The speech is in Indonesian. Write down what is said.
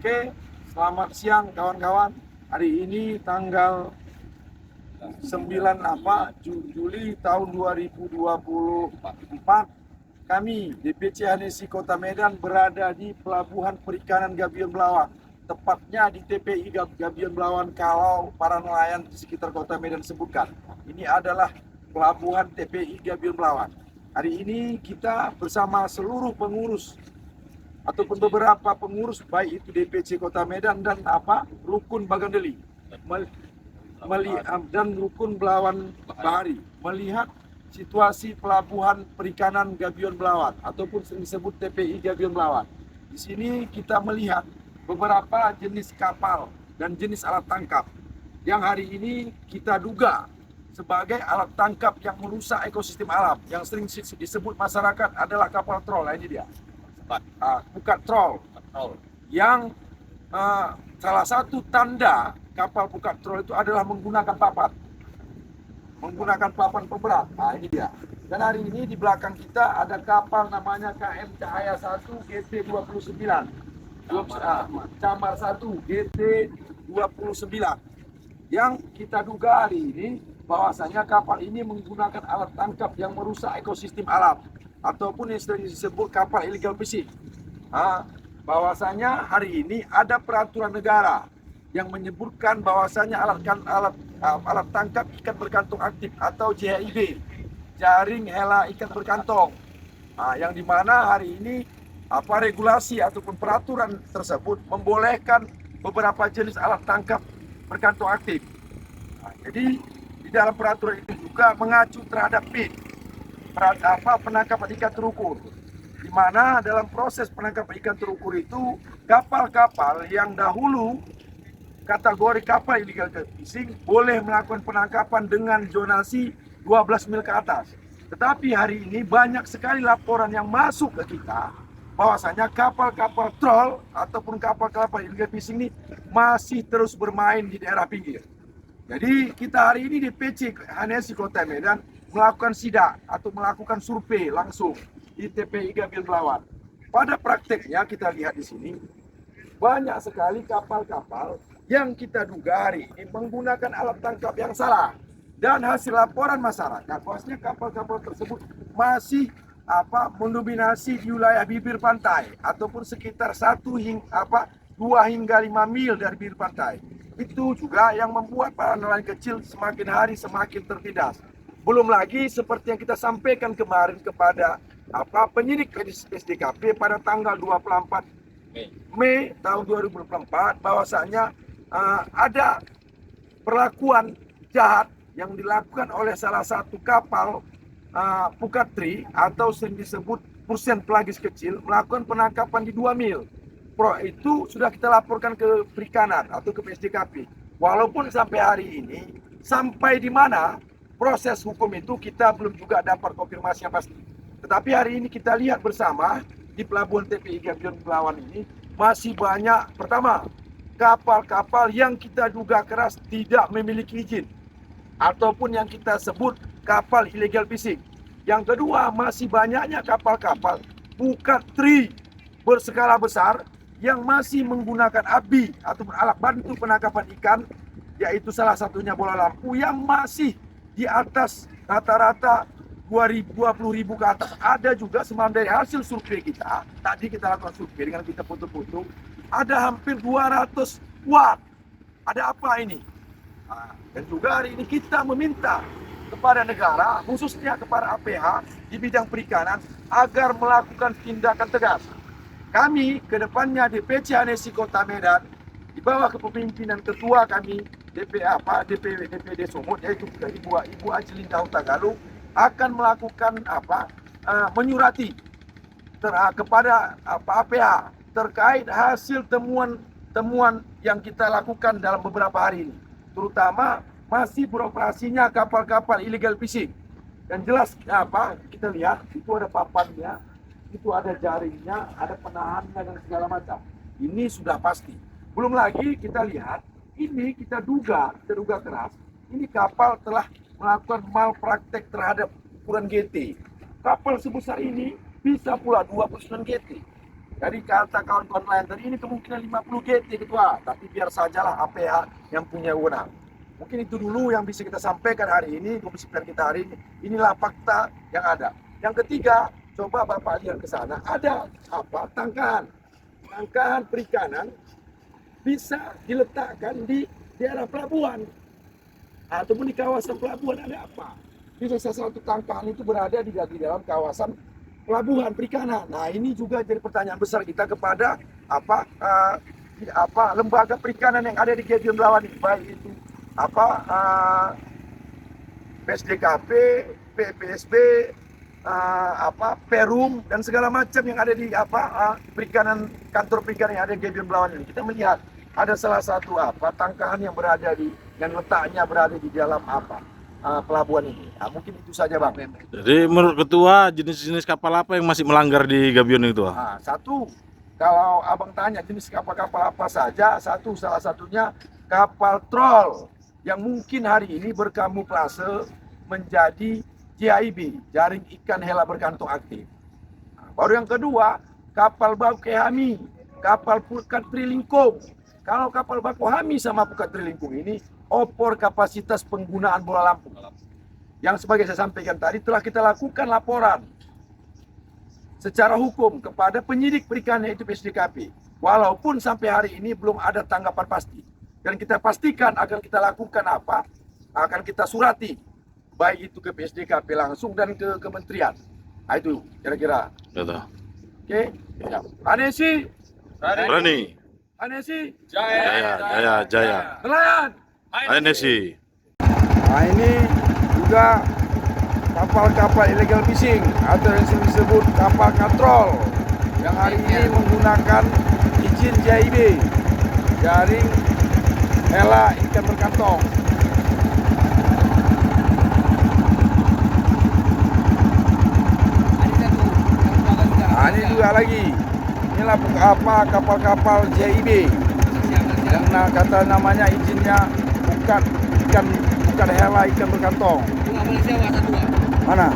Oke, selamat siang kawan-kawan. Hari ini tanggal 9 Juli tahun 2024. Kami DPC Hanesi Kota Medan berada di Pelabuhan Perikanan Gabion Belawan. Tepatnya di TPI Gabion Belawan kalau para nelayan di sekitar Kota Medan sebutkan. Ini adalah Pelabuhan TPI Gabion Belawan. Hari ini kita bersama seluruh pengurus ataupun beberapa pengurus baik itu DPC Kota Medan dan Rukun Bagandeli dan Rukun Belawan Bahari melihat situasi pelabuhan perikanan Gabion Belawan ataupun sering disebut TPI Gabion Belawan. Di sini kita melihat beberapa jenis kapal dan jenis alat tangkap yang hari ini kita duga sebagai alat tangkap yang merusak ekosistem alam, yang sering disebut masyarakat adalah kapal trol. Ini dia. Bukan troll, yang salah satu tanda kapal bukan troll itu adalah menggunakan papan pemberat. Nah, ini dia. Dan hari ini di belakang kita ada kapal namanya KM Cahaya 1 GT29, Camar 1 GT29, yang kita duga hari ini bahwasanya kapal ini menggunakan alat tangkap yang merusak ekosistem alam ataupun yang sering disebut kapal illegal fishing. Bahwasanya hari ini ada peraturan negara yang menyebutkan bahwasanya alat tangkap ikan berkantung aktif atau JHIB, jaring hela ikan berkantong, yang dimana hari ini regulasi ataupun peraturan tersebut membolehkan beberapa jenis alat tangkap berkantung aktif. Jadi di dalam peraturan itu juga mengacu terhadap PIN, penangkapan ikan terukur, di mana dalam proses penangkapan ikan terukur itu kapal-kapal yang dahulu kategori kapal illegal fishing boleh melakukan penangkapan dengan zonasi 12 mil ke atas. Tetapi hari ini banyak sekali laporan yang masuk ke kita bahwasanya kapal-kapal troll ataupun kapal-kapal illegal fishing ini masih terus bermain di daerah pinggir. Jadi kita hari ini di DPC Hanesi Kota Medan melakukan sidak atau melakukan survei langsung di TPI Gabion Belawan. Pada prakteknya kita lihat di sini banyak sekali kapal-kapal yang kita duga hari ini menggunakan alat tangkap yang salah, dan hasil laporan masyarakat bahwasanya kapal-kapal tersebut masih mendominasi di wilayah bibir pantai ataupun sekitar 2 hingga 5 mil dari bibir pantai. Itu juga yang membuat para nelayan kecil semakin hari semakin tertindas. Belum lagi seperti yang kita sampaikan kemarin kepada penyidik PSDKP pada tanggal 24 Mei tahun 2024 bahwasanya ada perlakuan jahat yang dilakukan oleh salah satu kapal Pukatri atau sering disebut Persian pelagis kecil melakukan penangkapan di 2 mil. Itu sudah kita laporkan ke perikanan atau ke PSDKP. Walaupun sampai hari ini, sampai di mana proses hukum itu kita belum juga dapat konfirmasi yang pasti. Tetapi hari ini kita lihat bersama di Pelabuhan TPI Gabion Belawan ini masih banyak, pertama, kapal-kapal yang kita duga keras tidak memiliki izin ataupun yang kita sebut kapal illegal fishing. Yang kedua, masih banyaknya kapal-kapal Pukatri berskala besar yang masih menggunakan ABI atau alat bantu penangkapan ikan, yaitu salah satunya bola lampu yang masih di atas rata-rata 20.000 ke atas. Ada juga semalam dari hasil survei kita, tadi kita lakukan survei dengan kita foto-foto, ada hampir 200 watt. Ada apa ini? Dan juga hari ini kita meminta kepada negara, khususnya kepada APH di bidang perikanan, agar melakukan tindakan tegas. Kami kedepannya DPC Hanesi Kota Medan di bawah kepemimpinan ketua kami DPD Sumut, yaitu Ibu Ajelinda Hutagalung, akan melakukan menyurati kepada APH terkait hasil temuan yang kita lakukan dalam beberapa hari ini, terutama masih beroperasinya kapal-kapal illegal fishing. Dan jelas kita lihat itu ada papannya, itu ada jaringnya, ada penahannya dan segala macam. Ini sudah pasti. Belum lagi kita lihat, ini kita duga keras, ini kapal telah melakukan malpraktek terhadap ukuran GT. Kapal sebesar ini bisa pula 29 GT. Jadi kata kawan-kawan lain tadi ini kemungkinan 50 GT ketua, tapi biar sajalah APH yang punya wewenang. Mungkin itu dulu yang bisa kita sampaikan hari ini, komisi pemilihan kita hari ini. Inilah fakta yang ada. Yang ketiga, coba Bapak lihat ke sana, ada apa? Tangkahan perikanan bisa diletakkan di daerah pelabuhan ataupun di kawasan pelabuhan. Ada apa? Bisa salah satu tangkahan itu berada di dalam kawasan pelabuhan perikanan. Nah, ini juga jadi pertanyaan besar kita kepada lembaga perikanan yang ada di Gabion Belawan ini, baik itu PSDKP, PPSB, Perum dan segala macam yang ada di perikanan, kantor perikanan yang ada di Gabion Belawan ini. Kita melihat ada salah satu tangkahan yang berada yang letaknya berada di dalam pelabuhan ini. Nah, mungkin itu saja Bang. Jadi menurut Ketua, jenis-jenis kapal apa yang masih melanggar di Gabion itu? Nah, satu, kalau Abang tanya jenis kapal-kapal apa saja, salah satunya kapal troll yang mungkin hari ini berkamuflase menjadi JIB, jaring ikan hela berkantung aktif. Nah, baru yang kedua, kapal baku Hami, kapal pukat Trilingkung. Kalau kapal baku Hami sama pukat Trilingkung ini opor kapasitas penggunaan bola lampu. Yang sebagai saya sampaikan tadi, telah kita lakukan laporan secara hukum kepada penyidik perikanan yaitu PSDKP. Walaupun sampai hari ini belum ada tanggapan pasti. Dan kita pastikan akan kita lakukan akan kita surati. Baik itu ke PSDKP langsung dan ke kementerian. Nah, itu kira-kira. Betul. Oke. Ya. Anesi. Berani. Anesi. Jaya. Nelayan. Anesi. Nah, ini juga kapal-kapal illegal fishing atau yang sering disebut kapal katrol yang hari ini menggunakan izin JIB, jaring hela ikan berkantong. Nah, ini juga lagi, inilah kapal-kapal JIB yang kata namanya izinnya bukan hela ikan berkantong. Malaysia Mana?